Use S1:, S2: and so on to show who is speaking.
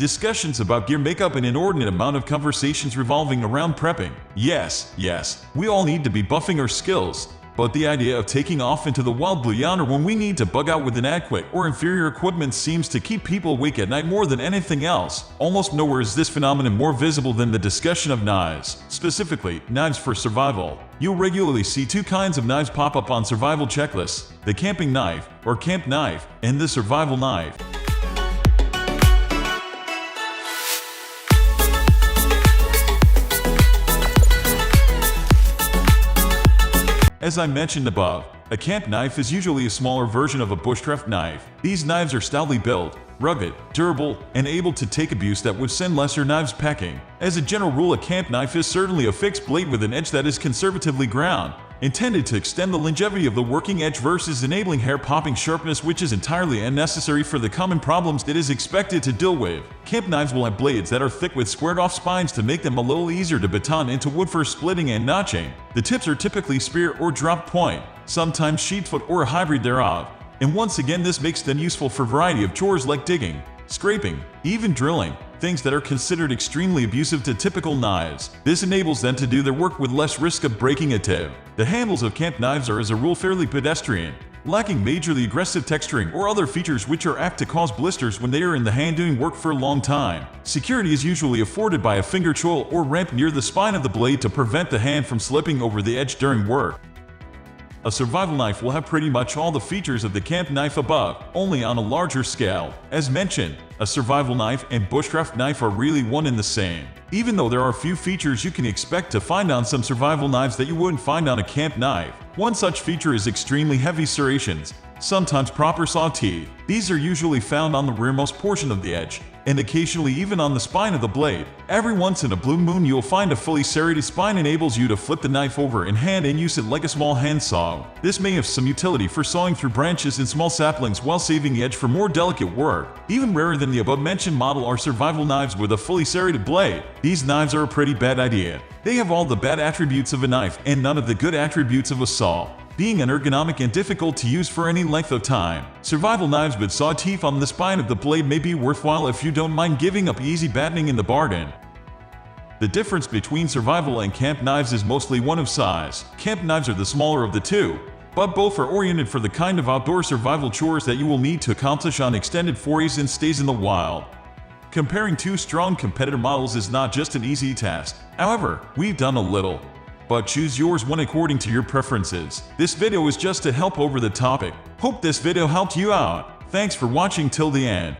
S1: discussions about gear make up an inordinate amount of conversations revolving around prepping. Yes, we all need to be buffing our skills. But the idea of taking off into the wild blue yonder when we need to bug out with inadequate or inferior equipment seems to keep people awake at night more than anything else. Almost nowhere is this phenomenon more visible than the discussion of knives, specifically knives for survival. You'll regularly see two kinds of knives pop up on survival checklists: the camping knife, or camp knife, and the survival knife. As I mentioned above, a camp knife is usually a smaller version of a bushcraft knife. These knives are stoutly built, rugged, durable, and able to take abuse that would send lesser knives packing. As a general rule, a camp knife is certainly a fixed blade with an edge that is conservatively ground, intended to extend the longevity of the working edge versus enabling hair-popping sharpness, which is entirely unnecessary for the common problems it is expected to deal with. Camp knives will have blades that are thick with squared-off spines to make them a little easier to baton into wood for splitting and notching. The tips are typically spear or drop point, sometimes sheepfoot or a hybrid thereof. And once again, this makes them useful for a variety of chores like digging, scraping, even drilling, things that are considered extremely abusive to typical knives. This enables them to do their work with less risk of breaking a tip. The handles of camp knives are as a rule fairly pedestrian, lacking majorly aggressive texturing or other features which are apt to cause blisters when they are in the hand doing work for a long time. Security is usually afforded by a finger choil or ramp near the spine of the blade to prevent the hand from slipping over the edge during work. A survival knife will have pretty much all the features of the camp knife above, only on a larger scale. As mentioned, a survival knife and bushcraft knife are really one and the same, even though there are a few features you can expect to find on some survival knives that you wouldn't find on a camp knife. One such feature is extremely heavy serrations, sometimes proper saw teeth. These are usually found on the rearmost portion of the edge, and occasionally even on the spine of the blade. Every once in a blue moon you'll find a fully serrated spine enables you to flip the knife over in hand and use it like a small handsaw. This may have some utility for sawing through branches and small saplings while saving the edge for more delicate work. Even rarer than the above-mentioned model are survival knives with a fully serrated blade. These knives are a pretty bad idea. They have all the bad attributes of a knife and none of the good attributes of a saw, being unergonomic and difficult to use for any length of time. Survival knives with saw teeth on the spine of the blade may be worthwhile if you don't mind giving up easy battening in the bargain. The difference between survival and camp knives is mostly one of size. Camp knives are the smaller of the two, but both are oriented for the kind of outdoor survival chores that you will need to accomplish on extended forays and stays in the wild. Comparing two strong competitor models is not just an easy task. However, we've done a little, but choose yours one according to your preferences. This video is just to help over the topic. Hope this video helped you out. Thanks for watching till the end.